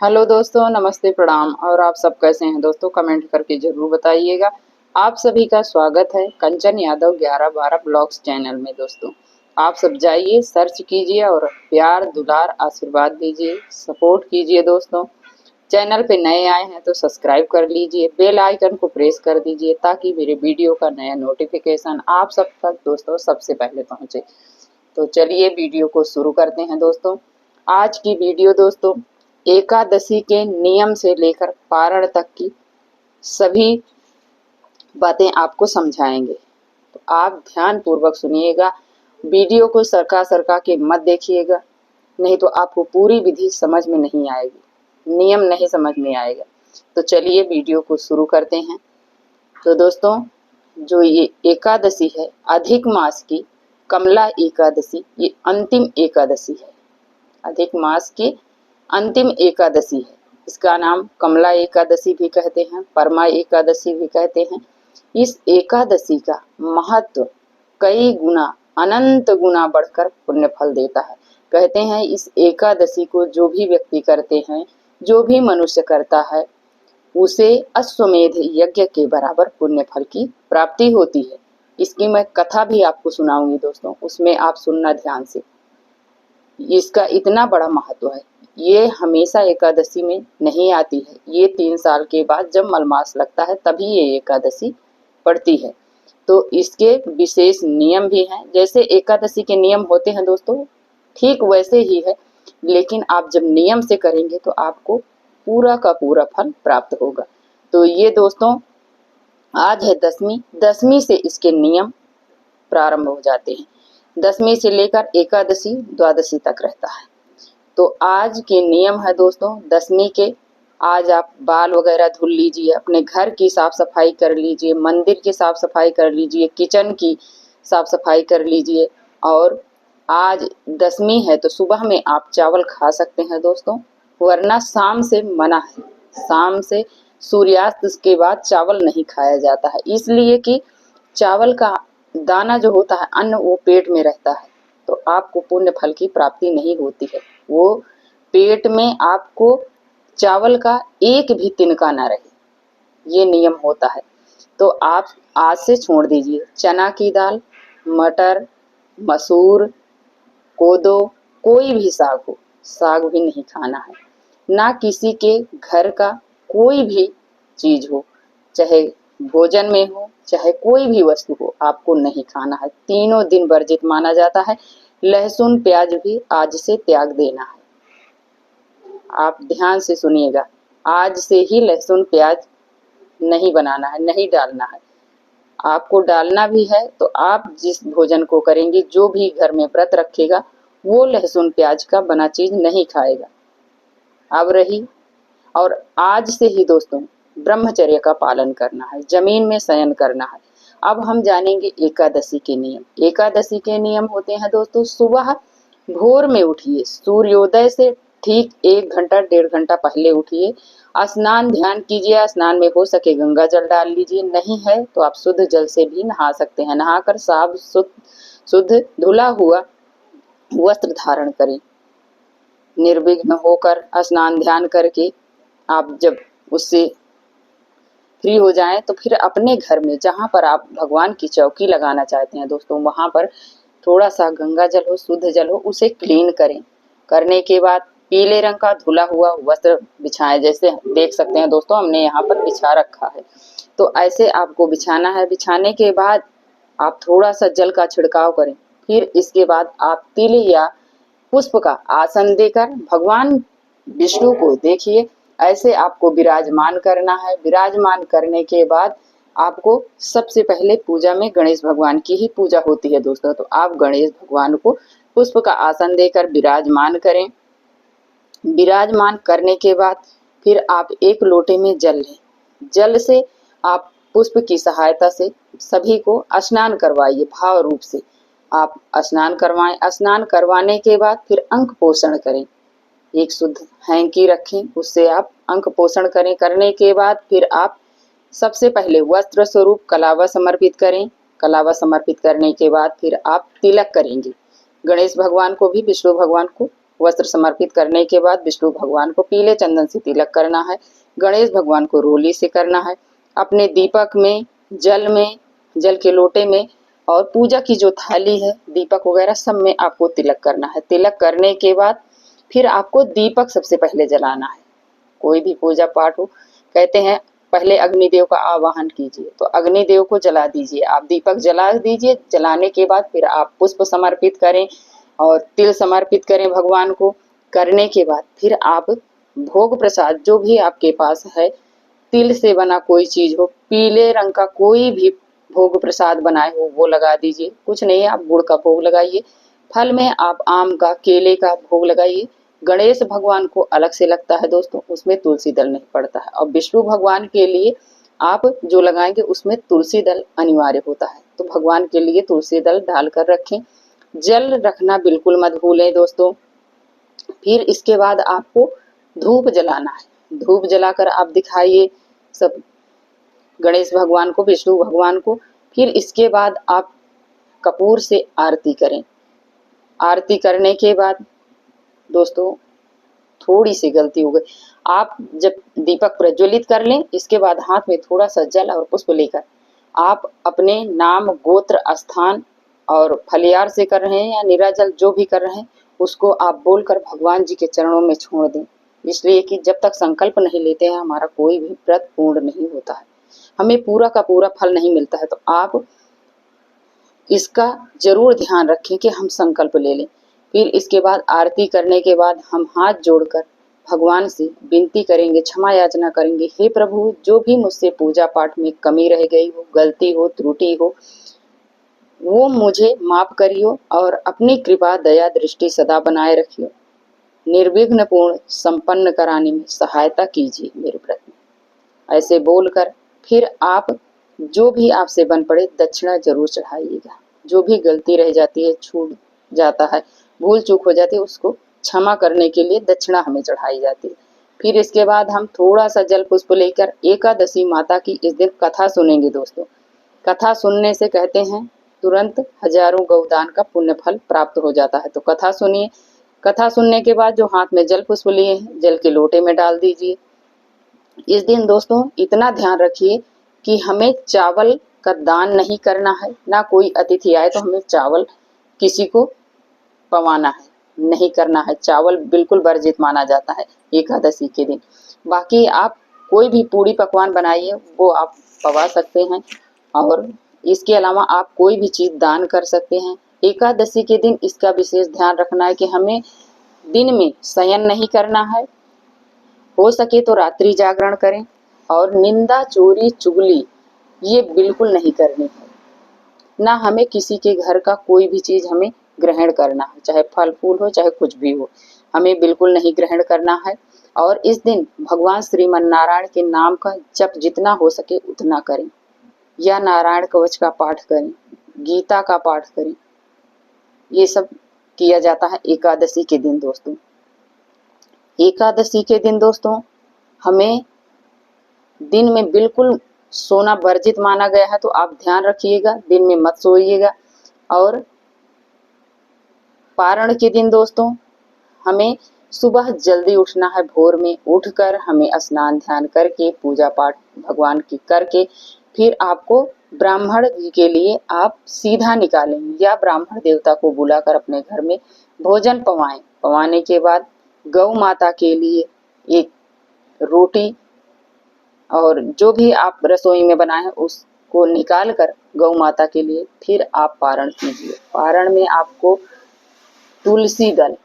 Hello दोस्तों, नमस्ते, प्रणाम। और आप सब कैसे हैं दोस्तों? कमेंट करके जरूर बताइएगा। आप सभी का स्वागत है कंचन यादव 11-12 ब्लॉग्स चैनल में। दोस्तों, आप सब जाइए, सर्च कीजिए और प्यार दुलार आशीर्वाद दीजिए, सपोर्ट कीजिए। दोस्तों, चैनल पे नए आए हैं तो सब्सक्राइब कर लीजिए, बेल आइकन को प्रेस कर दीजिए ताकि मेरे वीडियो का नया नोटिफिकेशन आप सब तक दोस्तों सबसे पहले पहुंचे। तो चलिए वीडियो को शुरू करते हैं। दोस्तों, आज की वीडियो दोस्तों एकादशी के नियम से लेकर पारण तक की सभी बातें आपको समझाएंगे। तो आप ध्यान पूर्वक सुनिएगा, वीडियो को सरका सरका के मत देखिएगा, नहीं तो आपको पूरी विधि समझ में नहीं आएगी, नियम नहीं समझ में आएगा। तो चलिए वीडियो को शुरू करते हैं। तो दोस्तों, जो ये एकादशी है अधिक मास की कमला एकादशी, ये अंतिम एकादशी है। अधिक मास की अंतिम एकादशी है। इसका नाम कमला एकादशी भी कहते हैं, परमा एकादशी भी कहते हैं। इस एकादशी का महत्व कई गुना, अनंत गुना बढ़कर पुण्य फल देता है। कहते हैं इस एकादशी को जो भी व्यक्ति करते हैं, जो भी मनुष्य करता है, उसे अश्वमेध यज्ञ के बराबर पुण्य फल की प्राप्ति होती है। इसकी मैं कथा भी आपको सुनाऊंगी दोस्तों, उसमें आप सुनना ध्यान से। इसका इतना बड़ा महत्व है। ये हमेशा एकादशी में नहीं आती है, ये 3 साल के बाद जब मलमास लगता है तभी ये एकादशी पड़ती है। तो इसके विशेष नियम भी हैं। जैसे एकादशी के नियम होते हैं दोस्तों, ठीक वैसे ही है, लेकिन आप जब नियम से करेंगे तो आपको पूरा का पूरा फल प्राप्त होगा। तो ये दोस्तों आज है दसवीं, दसवीं से इसके नियम प्रारंभ हो जाते हैं। दसवीं से लेकर एकादशी द्वादशी तक रहता है। तो आज के नियम है दोस्तों दसवीं के। आज आप बाल वगैरह धुल लीजिए, अपने घर की साफ सफाई कर लीजिए, मंदिर की साफ सफाई कर लीजिए, किचन की साफ सफाई कर लीजिए। और आज दसवीं है तो सुबह में आप चावल खा सकते हैं दोस्तों, वरना शाम से मना है। शाम से सूर्यास्त के बाद चावल नहीं खाया जाता है, इसलिए कि चावल का दाना जो होता है, अन्न, वो पेट में रहता है, तो आपको पुण्य फल की प्राप्ति नहीं होती है। वो पेट में आपको चावल का एक भी तिनका ना रहे, ये नियम होता है। तो आप आज से छोड़ दीजिए चना की दाल, मटर, मसूर, कोदो, कोई भी साग हो, साग भी नहीं खाना है। ना किसी के घर का कोई भी चीज हो, चाहे भोजन में हो चाहे कोई भी वस्तु हो, आपको नहीं खाना है। तीनों दिन वर्जित माना जाता है। लहसुन प्याज भी आज से त्याग देना है। आप ध्यान से सुनिएगा, आज से ही लहसुन प्याज नहीं बनाना है, नहीं डालना है। आपको डालना भी है तो आप जिस भोजन को करेंगे, जो भी घर में व्रत रखेगा, वो लहसुन प्याज का बना चीज नहीं खाएगा। अब रही, और आज से ही दोस्तों ब्रह्मचर्य का पालन करना है, जमीन में शयन करना है। अब हम जानेंगे एकादशी के नियम। एकादशी के नियम होते हैं दोस्तों, सुबह भोर में उठिए, सूर्योदय से ठीक 1 घंटा 1.5 घंटा पहले उठिए, स्नान ध्यान कीजिए। स्नान में हो सके गंगा जल डाल लीजिए, नहीं है तो आप शुद्ध जल से भी नहा सकते हैं। नहाकर साफ शुद्ध धुला हुआ वस्त्र धारण करें। निर्विघ्न होकर स्नान ध्यान करके आप जब उससे फ्री हो जाएं तो फिर अपने घर में जहां पर आप भगवान की चौकी लगाना चाहते हैं दोस्तों, वहां पर थोड़ा सा गंगा जल हो, शुद्ध जल हो, उसे क्लीन करें। करने के बाद पीले रंग का धुला हुआ वस्त्र बिछाएं। जैसे देख सकते हैं दोस्तों, हमने यहाँ पर बिछा रखा है। तो ऐसे आपको बिछाना है। बिछाने के बाद आप थोड़ा सा जल का छिड़काव करें। फिर इसके बाद आप तिल या पुष्प का आसन देकर भगवान विष्णु को देखिए, ऐसे आपको विराजमान करना है। विराजमान करने के बाद आपको सबसे पहले पूजा में गणेश भगवान की ही पूजा होती है दोस्तों, तो आप गणेश भगवान को पुष्प का आसन देकर विराजमान करें। विराजमान करने के बाद फिर आप एक लोटे में जल लें। जल से आप पुष्प की सहायता से सभी को स्नान करवाइए। भाव रूप से आप स्नान करवाएं। स्नान करवाने के बाद फिर अंक पोषण करें। एक शुद्ध हैंकी रखें, उससे आप अंक पोषण करें। करने के बाद फिर आप सबसे पहले वस्त्र स्वरूप कलावा समर्पित करें। कलावा समर्पित करने के बाद फिर आप तिलक करेंगे। गणेश भगवान को भी, विष्णु भगवान को वस्त्र समर्पित करने के बाद विष्णु भगवान को पीले चंदन से तिलक करना है। गणेश भगवान को रोली से करना है। अपने दीपक में, जल के लोटे में और पूजा की जो थाली है, दीपक वगैरह सब में आपको तिलक करना है। तिलक करने के बाद फिर आपको दीपक सबसे पहले जलाना है। कोई भी पूजा पाठ हो, कहते हैं पहले अग्निदेव का आवाहन कीजिए, तो अग्निदेव को जला दीजिए। आप दीपक जला दीजिए। जलाने के बाद फिर आप पुष्प समर्पित करें और तिल समर्पित करें भगवान को। करने के बाद फिर आप भोग प्रसाद जो भी आपके पास है, तिल से बना कोई चीज हो, पीले रंग का कोई भी भोग प्रसाद बनाए हो वो लगा दीजिए। कुछ नहीं है, आप गुड़ का भोग लगाइए। फल में आप आम का, केले का भोग लगाइए। गणेश भगवान को अलग से लगता है दोस्तों, उसमें तुलसी दल नहीं पड़ता है। और विष्णु भगवान के लिए आप जो लगाएंगे उसमें तुलसी दल अनिवार्य होता है, तो भगवान के लिए तुलसी दल डालकर रखें। जल रखना बिल्कुल मत भूलें दोस्तों। फिर इसके बाद आपको धूप जलाना है। धूप जलाकर आप दिखाइए सब गणेश भगवान को, विष्णु भगवान को। फिर इसके बाद आप कपूर से आरती करें। आरती करने के बाद दोस्तों थोड़ी सी गलती हो गई, आप जब दीपक प्रज्वलित कर लें, इसके बाद हाथ में थोड़ा सा जल और पुष्प लेकर आप अपने नाम, गोत्र, स्थान और फलियार से कर रहे हैं या निराजल जो भी कर रहे हैं, उसको आप बोलकर भगवान जी के चरणों में छोड़ दें। इसलिए कि जब तक संकल्प नहीं लेते हैं हमारा कोई भी व्रत पूर्ण नहीं होता है, हमें पूरा का पूरा फल नहीं मिलता है। तो आप इसका जरूर ध्यान रखें कि हम संकल्प ले लें। फिर इसके बाद आरती करने के बाद हम हाथ जोड़कर भगवान से विनती करेंगे, क्षमा याचना करेंगे। हे प्रभु, जो भी मुझसे पूजा पाठ में कमी रह गई हो, गलती हो, त्रुटि हो, वो मुझे माफ करियो और अपनी कृपा, दया, दृष्टि सदा बनाए रखियो। निर्विघ्न पूर्ण संपन्न कराने में सहायता कीजिए मेरे व्रत में। ऐसे बोलकर फिर आप जो भी आपसे बन पड़े दक्षिणा जरूर चढ़ाइएगा। जो भी गलती रह जाती है, छूट जाता है, भूल चूक हो जाती है, उसको क्षमा करने के लिए दक्षिणा हमें चढ़ाई जाती है। फिर इसके बाद हम थोड़ा सा जल पुष्प लेकर एकादशी माता की इस दिन कथा सुनेंगे दोस्तों। कथा सुनने से कहते हैं तुरंत हजारों गौदान का पुण्य फल प्राप्त हो जाता है। तो कथा सुनिए। कथा सुनने के बाद जो हाथ में जल पुष्प लिए हैं, जल के लोटे में डाल दीजिए। इस दिन दोस्तों इतना ध्यान रखिए कि हमें चावल का दान नहीं करना है। ना कोई अतिथि आए तो हमें चावल किसी को पवाना है, नहीं करना है। चावल बिल्कुल वर्जित माना जाता है एकादशी के दिन। बाकी आप कोई भी पूड़ी पकवान बनाइए, वो आप पवा सकते हैं। और इसके अलावा आप कोई भी चीज दान कर सकते हैं। एकादशी के दिन इसका विशेष ध्यान रखना है कि हमें दिन में शयन नहीं करना है। हो सके तो रात्रि जागरण करें। और निंदा, चोरी, चुगली ये बिल्कुल नहीं करनी है। ना हमें किसी के घर का कोई भी चीज हमें ग्रहण करना है, चाहे फल फूल हो, चाहे कुछ भी हो, हमें बिल्कुल नहीं ग्रहण करना है। और इस दिन भगवान श्रीमन नारायण के नाम का जप जितना हो सके उतना करें, या नारायण कवच का पाठ करें, गीता का पाठ करें। ये सब किया जाता है एकादशी के दिन दोस्तों। एकादशी के दिन दोस्तों हमें दिन में बिल्कुल सोना वर्जित माना गया है, तो आप ध्यान रखिएगा, दिन में मत सोइएगा। और पारण के दिन दोस्तों हमें सुबह जल्दी उठना है। भोर में उठकर हमें स्नान ध्यान करके पूजा पाठ भगवान की करके फिर आपको ब्राह्मण जी के लिए आप सीधा निकालें या ब्राह्मण देवता को बुलाकर अपने घर में भोजन पवाएं। पवाने के बाद गौ माता के लिए एक रोटी और जो भी आप रसोई में बनाए हैं उसको निकाल कर गौ माता के लिए फिर आप पारण कीजिए। पारण में आपको तुलसी दल